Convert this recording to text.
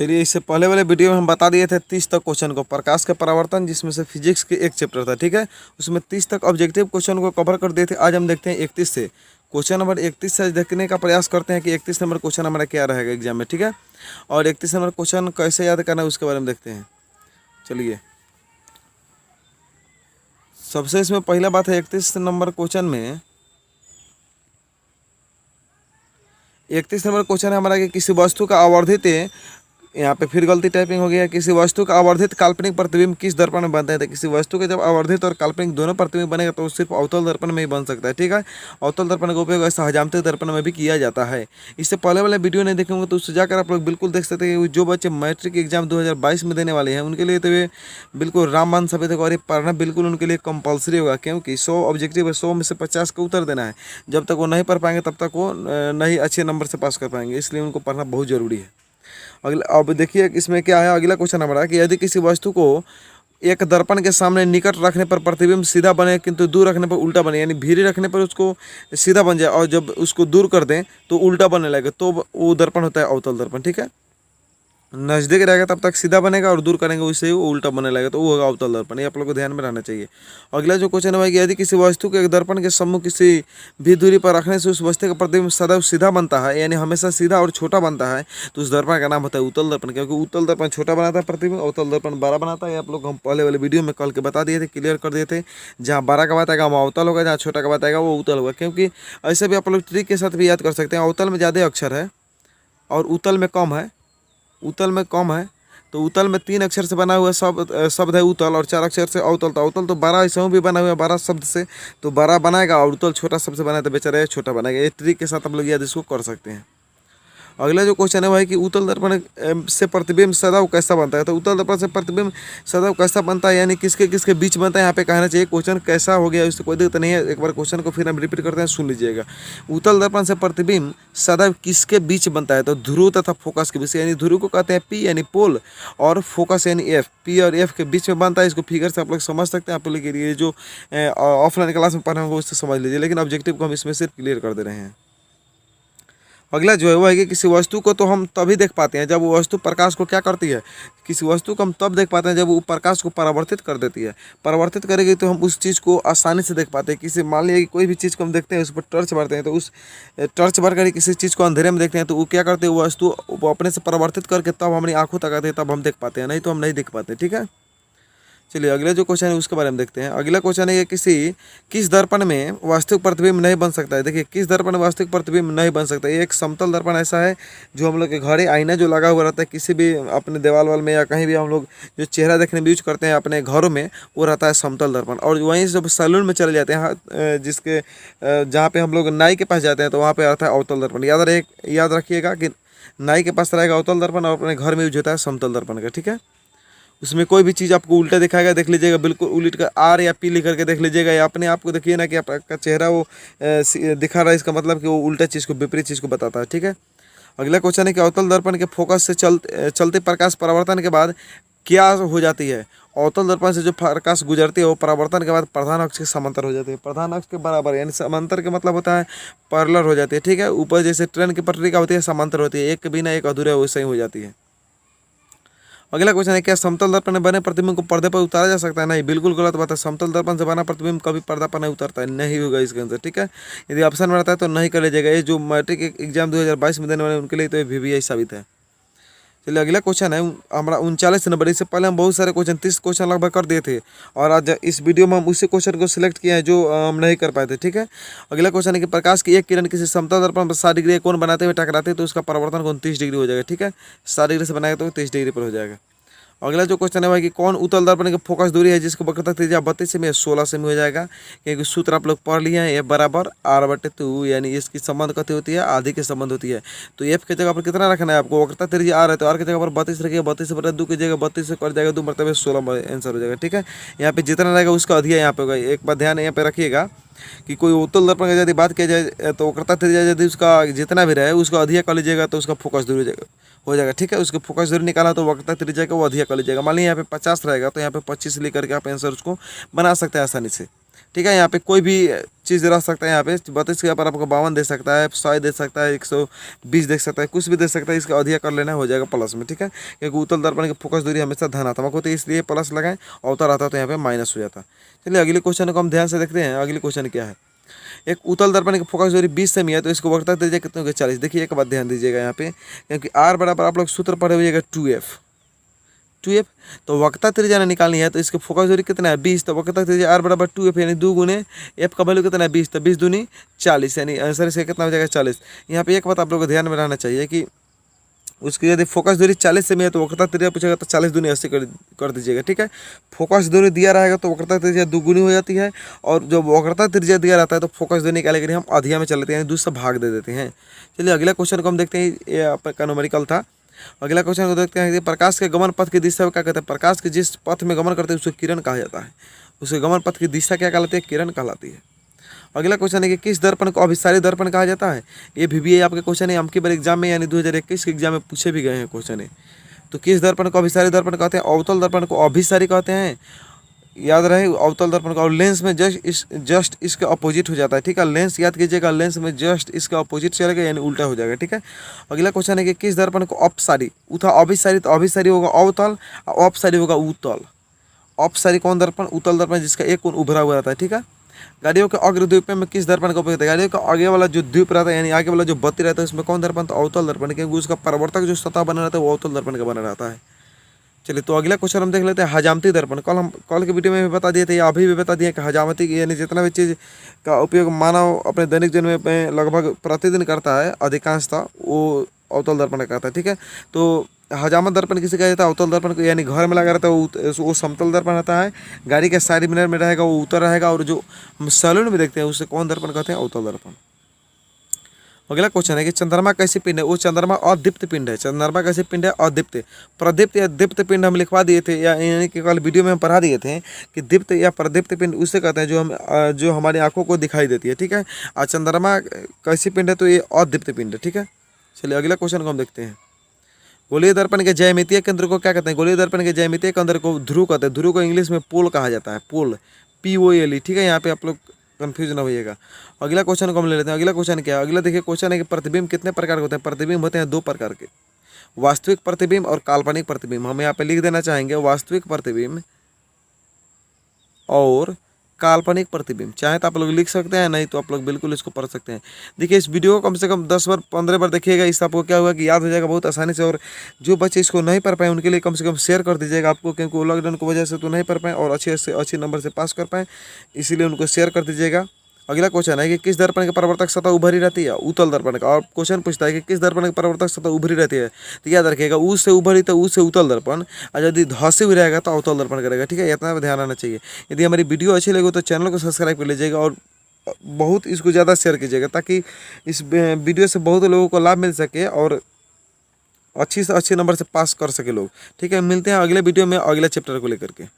चलिए, इससे पहले वाले वीडियो में हम बता दिए थे 30 तक क्वेश्चन को, प्रकाश का परावर्तन, जिसमें से फिजिक्स के एक चैप्टर था, ठीक है। उसमें 30 तक ऑब्जेक्टिव क्वेश्चन को कवर कर दिए थे। आज हम देखते हैं 31 से, क्वेश्चन नंबर 31 से देखने का प्रयास करते हैं कि 31 नंबर क्वेश्चन हमारा क्या रहेगा एग्जाम में, ठीक है। और 31 नंबर क्वेश्चन कैसे याद करना है उसके बारे में देखते हैं। चलिए, सबसे इसमें पहला बात है 31 नंबर क्वेश्चन में, 31 नंबर क्वेश्चन है हमारा कि किसी वस्तु का आवर्धित, यहाँ पे फिर गलती टाइपिंग हो गया है। किसी वस्तु का आवर्धित काल्पनिक प्रतिबिंब किस दर्पण में बनता है? तो किसी वस्तु के जब आवर्धित और काल्पनिक दोनों प्रतिबिंब बनेगा तो सिर्फ अवतल दर्पण में ही बन सकता है, ठीक है। अवतल दर्पण का उपयोग ऐसा हजामती दर्पण में भी किया जाता है। इससे पहले वाले वीडियो नहीं देखेंगे तो उससे जाकर आप लोग बिल्कुल देख सकते हैं कि जो बच्चे मैट्रिक एग्जाम 2022 में देने वाले हैं उनके लिए तो ये बिल्कुल रामबाण साबित होगा और ये पढ़ना बिल्कुल उनके लिए कंपलसरी होगा, क्योंकि 100 ऑब्जेक्टिव है, 100 में से 50 का उत्तर देना है। जब तक वो नहीं पढ़ पाएंगे तब तक वो नहीं अच्छे नंबर से पास कर पाएंगे, इसलिए उनको पढ़ना बहुत जरूरी है। अगला अब देखिए इसमें क्या है, अगला क्वेश्चन हमारा कि यदि किसी वस्तु को एक दर्पण के सामने निकट रखने पर प्रतिबिंब सीधा बने किंतु दूर रखने पर उल्टा बने, यानी भीरी रखने पर उसको सीधा बन जाए और जब उसको दूर कर दें तो उल्टा बनने लगे, तो वो दर्पण होता है अवतल दर्पण, ठीक है। नज़दीक रहेगा तब तक सीधा बनेगा और दूर करेंगे उससे वो उल्टा बनने लगेगा, तो वो होगा अवतल दर्पण। ये आप लोग को ध्यान में रहना चाहिए। अगला जो क्वेश्चन है कि यदि किसी वस्तु के एक दर्पण के सम्मुख किसी भी दूरी पर रखने से उस वस्तु का प्रतिबिंब सदैव सीधा बनता है, यानी हमेशा सीधा और छोटा बनता है, तो उस दर्पण का नाम होता है उत्तल दर्पण। क्योंकि उत्तल दर्पण छोटा बनाता है प्रतिबिंब, अवतल दर्पण बड़ा बनाता है। आप लोग हम पहले वाले वीडियो में कल के बता दिए थे, क्लियर कर दिए थे। जहाँ बड़ा का बात आएगा वो अवतल होगा, जहाँ छोटा का बात आएगा वो उत्तल होगा। क्योंकि ऐसे भी आप लोग ट्रिक के साथ भी याद कर सकते हैं, अवतल में ज़्यादा अक्षर है और उत्तल में कम है, उत्तल में कम है। तो उत्तल में 3 अक्षर से बना हुआ शब्द है उत्तल और 4 अक्षर से अवतल। तो अवतल तो 12 ऐसे भी बना हुआ है 12 शब्द से, तो 12 बनाएगा और उत्तल छोटा शब्द से बनाए तो बेचारा छोटा बनाएगा। ये ट्रिक के साथ आप लोग याद इसको कर सकते हैं। अगला जो क्वेश्चन है वह कि उत्तल दर्पण से प्रतिबिंब सदैव कैसा बनता है? तो उत्तल दर्पण से प्रतिबिंब सदैव कैसा बनता है, यानी किसके किसके बीच बनता है, यहाँ पे कहना चाहिए क्वेश्चन कैसा हो गया, उससे कोई दिक्कत नहीं है। एक बार क्वेश्चन को फिर हम रिपीट करते हैं, सुन लीजिएगा। उत्तल दर्पण से प्रतिबिंब सदैव किसके बीच बनता है? तो ध्रुव तथा फोकस के बीच, यानी ध्रुव को कहते हैं पी यानी पोल और फोकस यानी एफ, पी और एफ के बीच में बनता है। इसको फिगर से आप लोग समझ सकते हैं। आप लोग के लिए जो ऑफलाइन क्लास में पढ़ा होगा उससे समझ लीजिए, लेकिन ऑब्जेक्टिव को हम इसमें सिर्फ क्लियर कर दे रहे हैं। अगला जो है वो है कि किसी वस्तु को तो हम तभी देख पाते हैं जब वो वस्तु प्रकाश को क्या करती है, किसी वस्तु को हम तब देख पाते हैं जब वो प्रकाश को परावर्तित कर देती है। परावर्तित करेगी तो हम उस चीज़ को आसानी से देख पाते हैं। किसी मान लीजिए कि कोई भी चीज़ को हम देखते हैं उस पर टर्च भरते हैं, तो उस टर्च भर कर किसी चीज़ को अंधेरे में देखते हैं तो वो क्या करते हैं, वो वस्तु वो अपने से परावर्तित करके तब हमारी आंखों तक आते हैं, तब हम देख पाते हैं, नहीं तो हम नहीं देख पाते, ठीक है। चलिए अगला जो क्वेश्चन है उसके बारे में देखते हैं। अगला क्वेश्चन है कि किस दर्पण में वास्तविक प्रतिबिंब नहीं बन सकता है? देखिए, किस दर्पण में वास्तविक प्रतिबिंब नहीं बन सकता है? एक समतल दर्पण ऐसा है जो हम लोग के घरे आईना जो लगा हुआ रहता है किसी भी अपने दीवार वाल में या कहीं भी हम लोग जो चेहरा देखने में यूज करते हैं अपने घरों में, वो रहता है समतल दर्पण। और वहीं जब सैलून में चले जाते हैं जिसके जहाँ पे हम लोग नाई के पास जाते हैं तो वहाँ पे आता है अवतल दर्पण। याद रखिएगा कि नाई के पास रहेगा अवतल दर्पण और अपने घर में यूज होता है समतल दर्पण का, ठीक है। उसमें कोई भी चीज़ आपको उल्टा दिखाएगा, देख लीजिएगा, बिल्कुल उलट कर आर या पी लिख करके देख लीजिएगा, या अपने आप को देखिए ना कि आपका चेहरा वो दिखा रहा है, इसका मतलब कि वो उल्टा चीज़ को विपरीत चीज़ को बताता है, ठीक है। अगला क्वेश्चन है कि अवतल दर्पण के फोकस से चलते प्रकाश परावर्तन के बाद क्या हो जाती है? अवतल दर्पण से जो प्रकाश गुजरती है वो परावर्तन के बाद प्रधान अक्ष के समांतर हो जाती है, प्रधान अक्ष के बराबर, यानी समांतर के मतलब होता है पैरेलल हो जाती है, ठीक है। ऊपर जैसे ट्रेन की पटरी का होती है समांतर होती है, एक के बिना एक अधूरा वैसे ही हो जाती है। अगला क्वेश्चन है क्या समतल दर्पण में बने प्रतिबिंब को पर्दे पर उतारा जा सकता है? नहीं, बिल्कुल गलत बात है। समतल दर्पण से बना प्रतिबिंब कभी पर्दा पर नहीं उतरता है, नहीं होगा इसका आंसर, ठीक है। यदि ऑप्शन में रहता है तो नहीं कर लीजिएगा। ये जो मैट्रिक एग्जाम 2022 में देने वाले उनके लिए तो ये VVI साबित है। चलिए अगला क्वेश्चन है हमारा 39 नंबर। इससे पहले हम बहुत सारे क्वेश्चन 30 क्वेश्चन लगभग कर दिए थे और आज इस वीडियो में हम उसी क्वेश्चन को सिलेक्ट किए हैं जो हम नहीं कर पाए थे, ठीक है। अगला क्वेश्चन है कि प्रकाश की एक किरण किसी समतल दर्पण पर 60 डिग्री कोण बनाते हुए टकराते तो उसका परावर्तन कोण 30 डिग्री हो जाएगा, ठीक है। 60 डिग्री से बनाएगा तो 30 डिग्री पर हो जाएगा। अगला जो क्वेश्चन है भाई कि कौन उत्तल दर्पण की फोकस दूरी है जिसको वक्रता त्रिज्या 32 सेमी या 16 सेमी हो जाएगा? क्योंकि सूत्र आप लोग पढ़ लिए हैं, F बराबर R/2, यानी इसकी संबंध कथी होती है, आधी के संबंध होती है। तो F की जगह पर कितना रखना है आपको, वक्रता त्रिज्या R है तो R की जगह पर 32 रखिए, 32/2 की जगह 32 से कट जाएगा, 2 मरतबे 16 आंसर हो जाएगा, ठीक है। यहाँ पे जितना रहेगा उसका अधिया यहाँ पे होगा। एक बात ध्यान यहाँ पे रखिएगा कि कोई उत्तल दर्पण की यदि बात किया जाए तो वक्रता त्रिज्या यदि उसका जितना भी रहे उसका अधिया कर लीजिएगा तो उसका फोकस दूरी हो जाएगा, ठीक है। उसको फोकस दूरी निकाला तो वक्रता त्रिज्या का वो अधिया कर लीजिएगा। मान लीजिए यहाँ पे 50 रहेगा तो यहाँ पे 25 लिख करके आप आंसर उसको बना सकते हैं आसानी से, ठीक है। यहाँ पे कोई भी चीज़ रह सकता है यहाँ पे। 32 के ऊपर आपको 52 दे सकता है, 100 दे सकता है, 120 दे सकता है, कुछ भी दे सकता है। इसका अधिक कर लेना हो जाएगा प्लस में, ठीक है, क्योंकि उत्तल दर्पण की फोकस दूरी हमेशा धनात्मक होती है, इसलिए प्लस लगाएं, अवतल आता तो यहाँ पे माइनस हो जाता। चलिए अगले क्वेश्चन को हम ध्यान से देखते हैं। अगले क्वेश्चन क्या है, एक उत्तल दर्पण की फोकस दूरी 20 सेमी है, तो इसको वक्रता त्रिज्या कितने होगी 40। देखिए एक बात ध्यान दीजिएगा यहाँ पे, क्योंकि आर बराबर आप लोग सूत्र पढ़े हुएगा 2f, तो वक्रता त्रिज्या निकालनी है, तो इसकी फोकस दूरी कितना है 20, तो वक्रता त्रिज्या आर बराबर 2f, यानी 2 गुने एफ का वैल्यू कितना है 20, तो 20 दूनी 40, यानी आंसर इसका कितना हो जाएगा 40। यहाँ पे एक बात आप लोग को ध्यान में रहना चाहिए कि उसकी यदि फोकस दूरी 40 सेमी है तो वक्रता त्रिज्या पूछेगा तो 40 दूनी 80 कर दीजिएगा, ठीक है। फोकस दूरी दिया रहेगा तो वक्रता त्रिज्या दुगुनी हो जाती है, और जो वक्रता त्रिज्या दिया रहता है तो फोकस दूरी निकालने के लिए हम अधिया में चल लेते हैं, यानी 2 से भाग दे देते हैं। चलिए अगला क्वेश्चन को हम देखते हैं, ये आपका न्यूमेरिकल था। अगला क्वेश्चन को देखते हैं कि प्रकाश के गमन पथ की दिशा को क्या कहते हैं। प्रकाश के जिस पथ में गमन करते हैं उसको किरण कहा जाता है, उसके गमन पथ की दिशा क्या कहलाती है, किरण कहलाती है। अगला क्वेश्चन है कि किस दर्पण को अभिसारी दर्पण कहा जाता है। ये भी आपके क्वेश्चन है, अमकी बार एग्जाम में यानी 2021 के एग्जाम में पूछे भी गए हैं क्वेश्चन है। तो किस दर्पण को अभिसारी दर्पण कहते हैं, अवतल दर्पण को अभिसारी कहते हैं, याद रहे अवतल दर्पण को। और लेंस में जस्ट इसके अपोजिट हो जाता है, ठीक है, लेंस याद कीजिएगा, लेंस में जस्ट इसका अपोजिट चलेगा यानी उल्टा हो जाएगा, ठीक है। अगला क्वेश्चन है कि किस दर्पण को अपसारी, उठा अभिसारी, तो अभिसारी होगा अवतल और अपसारी होगा उत्तल। अपसारी कौन दर्पण, उत्तल दर्पण जिसका एक कोण उभरा हुआ रहता है, ठीक है। गाड़ियों के अग्रद्वीप में किस दर्पण का उपयोग होता है, गाड़ियों का आगे वाला जो द्वीप रहता है यानी आगे वाला जो बत्ती रहता है उसमें कौन दर्पण, तो अवतल दर्पण, क्योंकि उसका परिवर्तक जो सतह बना रहता है वो अवतल दर्पण का बना रहता है। चलिए तो अगला क्वेश्चन हम देख लेते हैं, हजामती दर्पण। कल के वीडियो में भी बता दिए थे या अभी भी बता दिए कि हजामती यानी जितना भी चीज़ का उपयोग मानव अपने दैनिक जीवन में लगभग प्रतिदिन करता है अधिकांशतः, वो अवतल दर्पण कहता है, ठीक है। तो हजामत दर्पण किसे कहा जाता है, अवतल दर्पण को, यानी घर में लगा रहता है वो समतल दर्पण रहता है, गाड़ी के साइड मिरर में रहेगा वो उत्तर रहेगा, और जो हम सैलून में देखते हैं उसे कौन दर्पण कहते हैं, अवतल दर्पण। अगला क्वेश्चन है कि चंद्रमा कैसी पिंड है, वो चंद्रमा अदीप्त पिंड है। चंद्रमा कैसी पिंड है, अदीप्त। प्रदीप्त या दीप्त पिंड हम लिखवा दिए थे, या यानी कि कल वीडियो में हम पढ़ा दिए थे कि दीप्त या प्रदीप्त पिंड उसे कहते हैं जो हमारी आंखों को दिखाई देती है, ठीक है। और चंद्रमा कैसी पिंड है, तो ये अदीप्त पिंड है, ठीक है। चलिए अगला क्वेश्चन को हम देखते हैं, गोलीय दर्पण के ज्यामितीय केंद्र को क्या कहते हैं। गोलीय दर्पण के ज्यामितीय केंद्र को ध्रुव कहते हैं। ध्रुव को इंग्लिश में पोल कहा जाता है, पोल, POLE, ठीक है। यहाँ पे आप लोग कंफ्यूज ना होइएगा। अगला क्वेश्चन को हम ले लेते हैं। अगला क्वेश्चन क्या है, अगला देखिए क्वेश्चन है कि प्रतिबिंब कितने प्रकार के होते हैं। प्रतिबिंब होते हैं 2 प्रकार के, वास्तविक प्रतिबिंब और काल्पनिक प्रतिबिंब। हम यहाँ पे लिख देना चाहेंगे वास्तविक प्रतिबिंब और काल्पनिक प्रतिबिंब। चाहे तो आप लोग लिख सकते हैं, नहीं तो आप लोग बिल्कुल इसको पढ़ सकते हैं। देखिए इस वीडियो को कम से कम 10 बार 15 बार देखिएगा, इससे आपको क्या होगा कि याद हो जाएगा बहुत आसानी से। और जो बच्चे इसको नहीं पढ़ पाए उनके लिए कम से कम शेयर कर दीजिएगा आपको, क्योंकि वो लॉकडाउन की वजह से तो नहीं पढ़ पाए और अच्छे नंबर से पास कर पाए, इसीलिए उनको शेयर कर दीजिएगा। अगला क्वेश्चन है कि किस दर्पण की परावर्तक सतह उभरी रहती है, उत्तल दर्पण का। और क्वेश्चन पूछता है कि किस दर्पण की परावर्तक सतह उभरी रहती है, तो याद रखिएगा ऊ से उभरी तो ऊ से उत्तल दर्पण, और यदि धसे हुई रहेगा तो अवतल दर्पण करेगा, ठीक है। इतना ध्यान रखना चाहिए। यदि हमारी वीडियो अच्छी लगे तो चैनल को सब्सक्राइब कर लीजिएगा और बहुत इसको ज़्यादा शेयर कीजिएगा, ताकि इस वीडियो से बहुत लोगों को लाभ मिल सके और अच्छी से अच्छे नंबर से पास कर सके लोग, ठीक है। मिलते हैं अगले वीडियो में अगले चैप्टर को लेकर के।